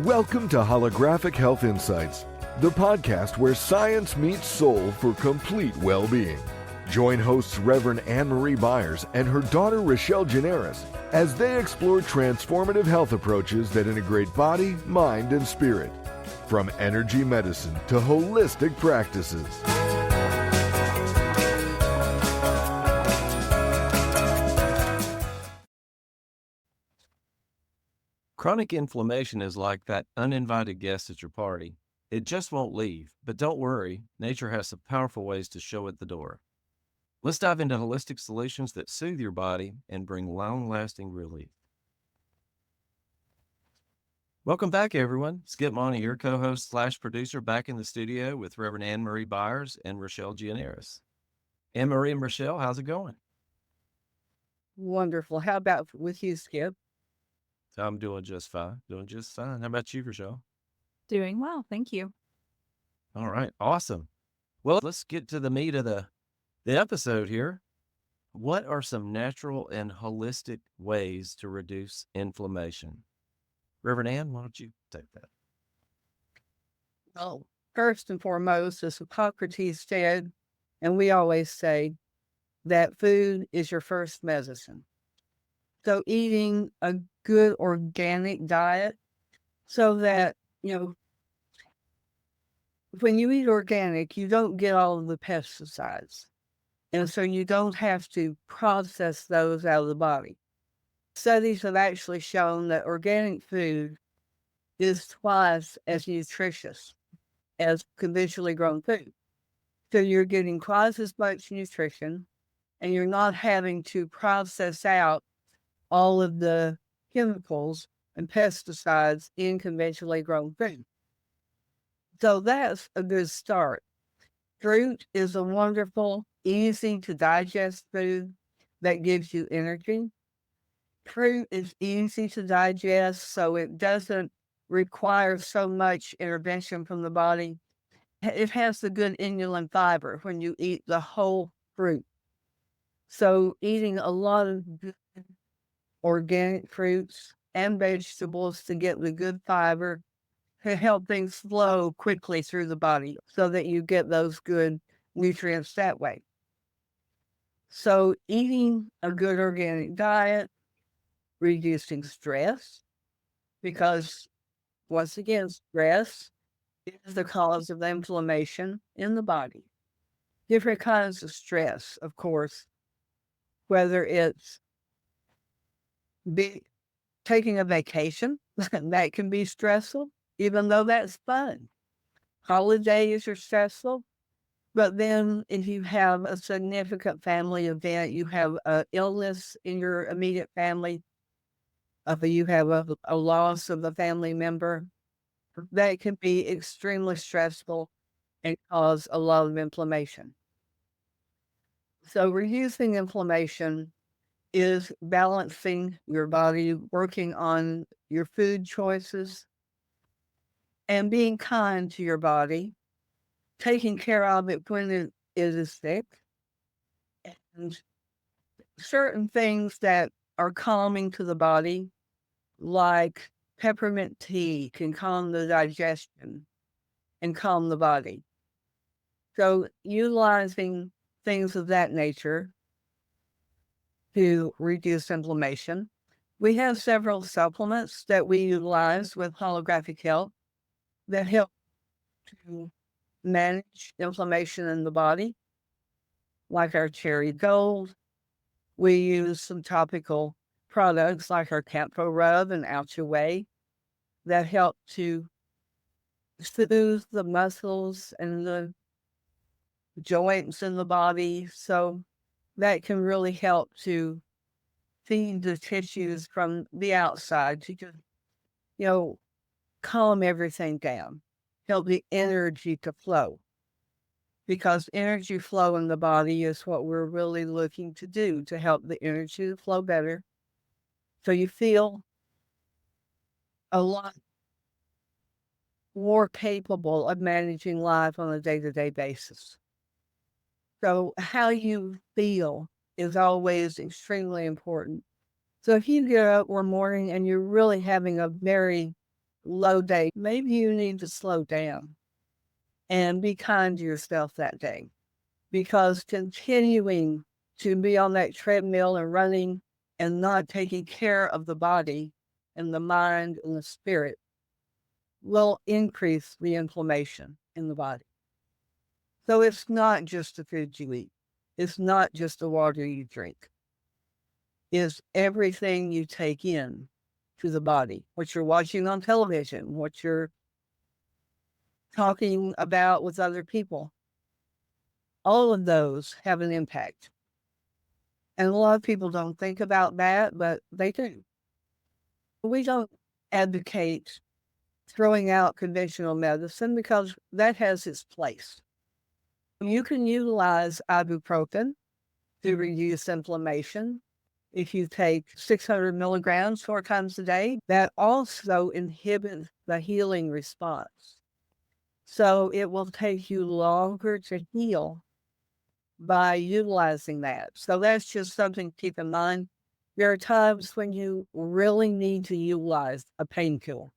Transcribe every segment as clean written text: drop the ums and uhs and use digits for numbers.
Welcome to Holographic Health Insights, the podcast where science meets soul for complete well-being. Join hosts Reverend Anne-Marie Byers and her daughter Rochelle Generis as they explore transformative health approaches that integrate body, mind, and spirit, from energy medicine to holistic practices. Chronic inflammation is like that uninvited guest at your party. It just won't leave, but don't worry, nature has some powerful ways to show it the door. Let's dive into holistic solutions that soothe your body and bring long-lasting relief. Welcome back, everyone. Skip Monty, your co-host / producer, back in the studio with Reverend Anne-Marie Byers and Rochelle Generis. Anne-Marie and Rochelle, how's it going? Wonderful. How about with you, Skip? I'm doing just fine. How about you, Rochelle? Doing well, thank you. All right, awesome. Well, let's get to the meat of the episode here. What are some natural and holistic ways to reduce inflammation? Reverend Ann, why don't you take that? Well, first and foremost, as Hippocrates said, and we always say, that food is your first medicine. So eating a good organic diet so that, when you eat organic, you don't get all of the pesticides. And so you don't have to process those out of the body. Studies have actually shown that organic food is twice as nutritious as conventionally grown food. So you're getting twice as much nutrition, and you're not having to process out all of the chemicals and pesticides in conventionally grown food. So that's a good start. Fruit is a wonderful, easy to digest food that gives you energy. Fruit is easy to digest, so it doesn't require so much intervention from the body. It has the good inulin fiber when you eat the whole fruit. So eating a lot of good organic fruits and vegetables to get the good fiber to help things flow quickly through the body so that you get those good nutrients that way. So eating a good organic diet, reducing stress, because once again, stress is the cause of the inflammation in the body. Different kinds of stress, of course, whether it's taking a vacation, that can be stressful, even though that's fun. Holidays are stressful, but then if you have a significant family event, you have an illness in your immediate family, if you have a loss of a family member, that can be extremely stressful and cause a lot of inflammation. So reducing inflammation is balancing your body, working on your food choices, and being kind to your body, taking care of it when it is sick, and certain things that are calming to the body, like peppermint tea, can calm the digestion and calm the body. So utilizing things of that nature to reduce inflammation. We have several supplements that we utilize with Holographic Health that help to manage inflammation in the body, like our Cherry Gold. We use some topical products like our Campro Rub and Out Your Way that help to soothe the muscles and the joints in the body. So that can really help to feed the tissues from the outside to just, calm everything down, help the energy to flow. Because energy flow in the body is what we're really looking to do to help the energy to flow better. So you feel a lot more capable of managing life on a day-to-day basis. So how you feel is always extremely important. So if you get up one morning and you're really having a very low day, maybe you need to slow down and be kind to yourself that day, because continuing to be on that treadmill and running and not taking care of the body and the mind and the spirit will increase the inflammation in the body. So it's not just the food you eat. It's not just the water you drink. It's everything you take in to the body, what you're watching on television, what you're talking about with other people. All of those have an impact. And a lot of people don't think about that, but they do. We don't advocate throwing out conventional medicine because that has its place. You can utilize ibuprofen to reduce inflammation. If you take 600 milligrams 4 times a day, that also inhibits the healing response. So it will take you longer to heal by utilizing that. So that's just something to keep in mind. There are times when you really need to utilize a painkiller.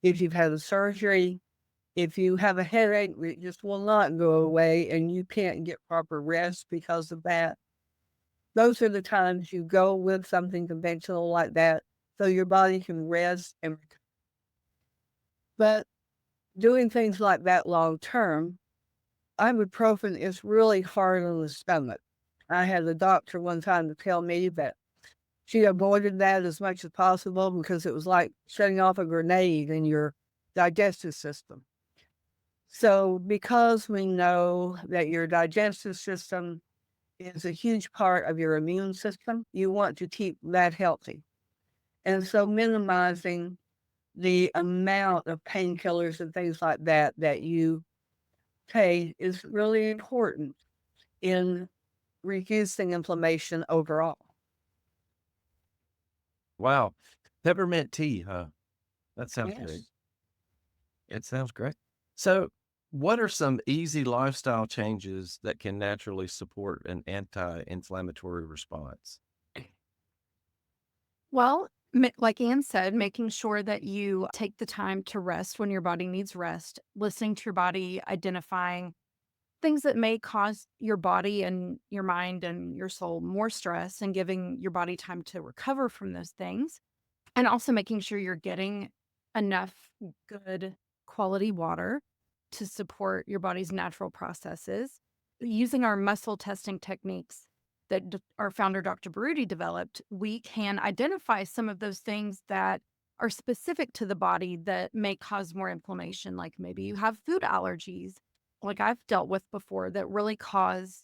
If you've had a surgery, if you have a headache, it just will not go away and you can't get proper rest because of that. Those are the times you go with something conventional like that so your body can rest and recover. But doing things like that long term, ibuprofen is really hard on the stomach. I had a doctor one time to tell me that she avoided that as much as possible because it was like setting off a grenade in your digestive system. So because we know that your digestive system is a huge part of your immune system, you want to keep that healthy. And so minimizing the amount of painkillers and things like that that you take is really important in reducing inflammation overall. Wow. Peppermint tea, huh? That sounds great. Yes. It sounds great. So, what are some easy lifestyle changes that can naturally support an anti-inflammatory response? Well, like Ann said, making sure that you take the time to rest when your body needs rest, listening to your body, identifying things that may cause your body and your mind and your soul more stress, and giving your body time to recover from those things. And also making sure you're getting enough good quality water to support your body's natural processes. Using our muscle testing techniques that our founder, Dr. Baruti, developed, we can identify some of those things that are specific to the body that may cause more inflammation. Like maybe you have food allergies, like I've dealt with before, that really cause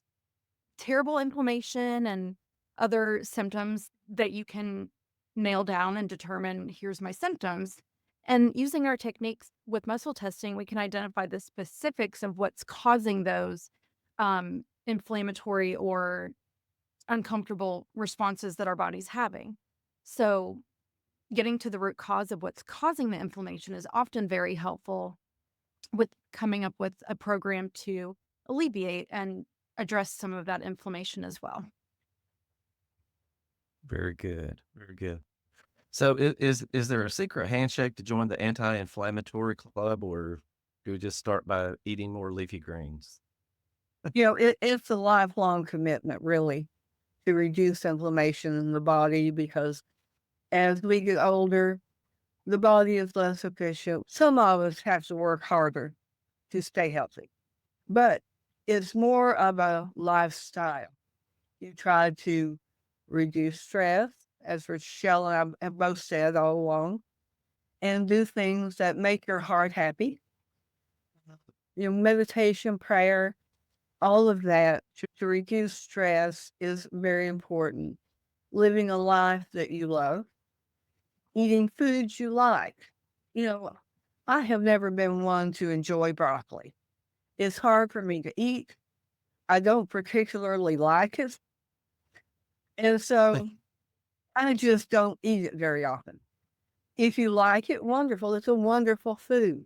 terrible inflammation and other symptoms that you can nail down and determine, here's my symptoms. And using our techniques with muscle testing, we can identify the specifics of what's causing those inflammatory or uncomfortable responses that our body's having. So getting to the root cause of what's causing the inflammation is often very helpful with coming up with a program to alleviate and address some of that inflammation as well. Very good. Very good. So, is there a secret handshake to join the anti-inflammatory club, or do we just start by eating more leafy greens? It's a lifelong commitment, really, to reduce inflammation in the body because as we get older, the body is less efficient. Some of us have to work harder to stay healthy, but it's more of a lifestyle. You try to reduce stress, as Rochelle and I have both said all along, and do things that make your heart happy. Meditation, prayer, all of that to reduce stress is very important. Living a life that you love, eating foods you like. You know, I have never been one to enjoy broccoli. It's hard for me to eat. I don't particularly like it. And so I just don't eat it very often. If you like it, wonderful. It's a wonderful food.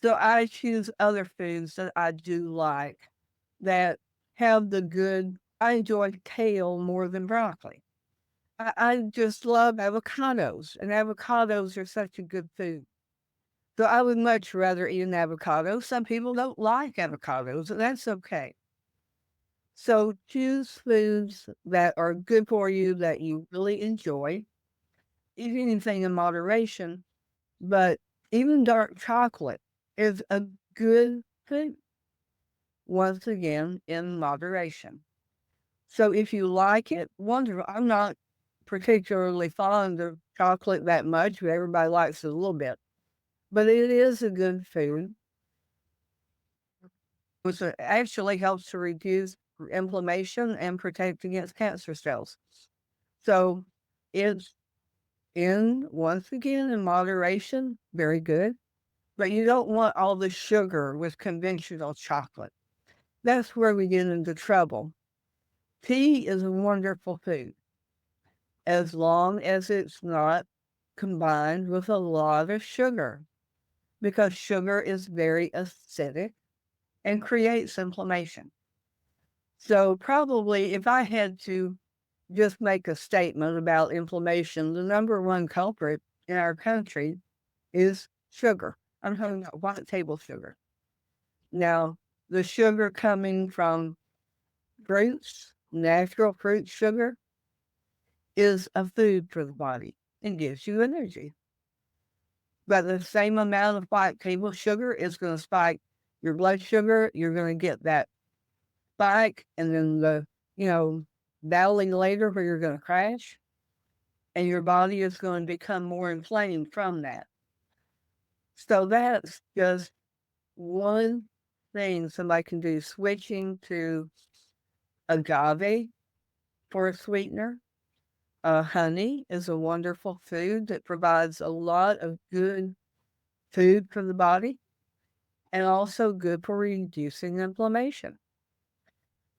So I choose other foods that I do like that have the good. I enjoy kale more than broccoli. I just love avocados, and avocados are such a good food. So I would much rather eat an avocado. Some people don't like avocados, and that's okay. So choose foods that are good for you, that you really enjoy. Eat anything in moderation, but even dark chocolate is a good food, once again, in moderation. So if you like it, wonderful. I'm not particularly fond of chocolate that much, but everybody likes it a little bit. But it is a good food, which actually helps to reduce inflammation and protect against cancer cells. So it's once again, in moderation, very good. But you don't want all the sugar with conventional chocolate. That's where we get into trouble. Tea is a wonderful food as long as it's not combined with a lot of sugar, because sugar is very acidic and creates inflammation. So, probably if I had to just make a statement about inflammation, the number one culprit in our country is sugar. I'm talking about white table sugar. Now, the sugar coming from fruits, natural fruit sugar, is a food for the body and gives you energy. But the same amount of white table sugar is going to spike your blood sugar. You're going to get that spike and then the, you know, valley later where you're going to crash. And your body is going to become more inflamed from that. So that's just one thing somebody can do, switching to agave for a sweetener. Honey is a wonderful food that provides a lot of good food for the body and also good for reducing inflammation.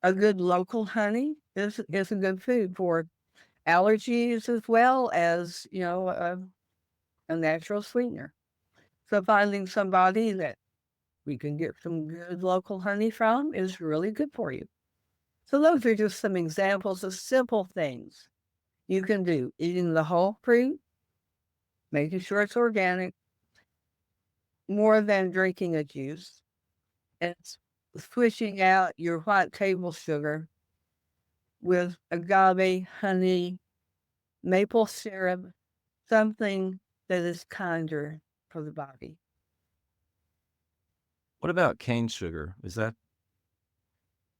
A good local honey is a good food for allergies as well as, a natural sweetener. So finding somebody that we can get some good local honey from is really good for you. So those are just some examples of simple things you can do. Eating the whole fruit, making sure it's organic, more than drinking a juice, and switching out your white table sugar with agave, honey, maple syrup, something that is kinder for the body. What about cane sugar? Is that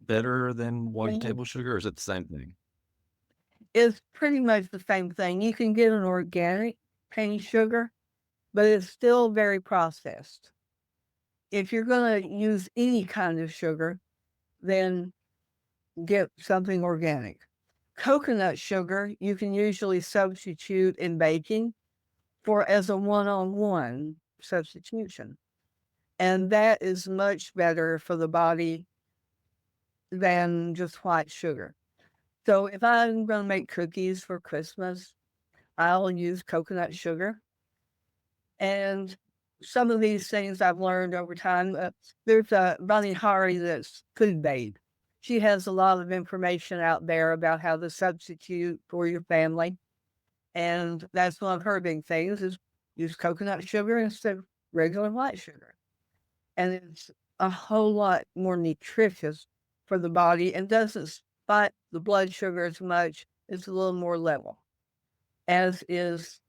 better than white Mhm. table sugar, or is it the same thing? It's pretty much the same thing. You can get an organic cane sugar, but it's still very processed. If you're going to use any kind of sugar, then get something organic. Coconut sugar, you can usually substitute in baking for as a one-on-one substitution. And that is much better for the body than just white sugar. So if I'm going to make cookies for Christmas, I'll use coconut sugar. And some of these things I've learned over time. There's a Bunny Hari that's Food Babe. She has a lot of information out there about how to substitute for your family. And that's one of her big things is use coconut sugar instead of regular white sugar. And it's a whole lot more nutritious for the body and doesn't spike the blood sugar as much. It's a little more level, as is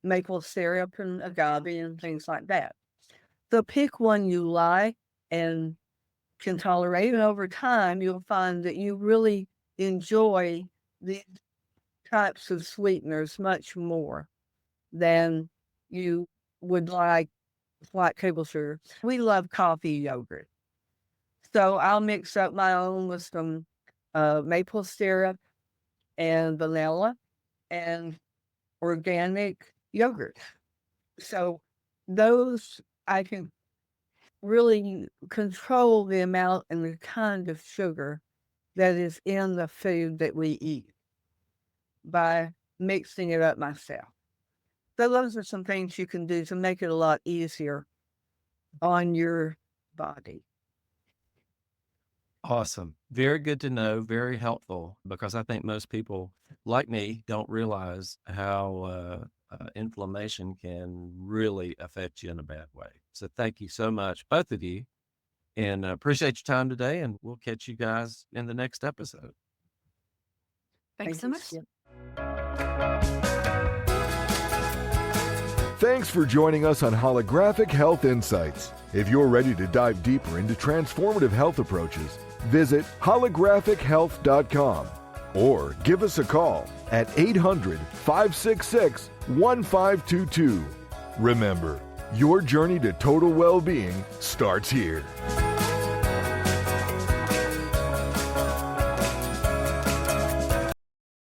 maple syrup and agave and things like that. So pick one you like and can tolerate, and over time you'll find that you really enjoy these types of sweeteners much more than you would like white table sugar. We love coffee yogurt. So I'll mix up my own with some maple syrup and vanilla and organic yogurt. So those I can really control the amount and the kind of sugar that is in the food that we eat by mixing it up myself. So those are some things you can do to make it a lot easier on your body. Awesome. Very good to know. Very helpful, because I think most people, like me, don't realize how inflammation can really affect you in a bad way. So thank you so much, both of you, and appreciate your time today. And we'll catch you guys in the next episode. Thanks Thank so you, much. Skip. Thanks for joining us on Holographic Health Insights. If you're ready to dive deeper into transformative health approaches, visit holographichealth.com or give us a call at 800-566-1522. Remember, your journey to total well-being starts here.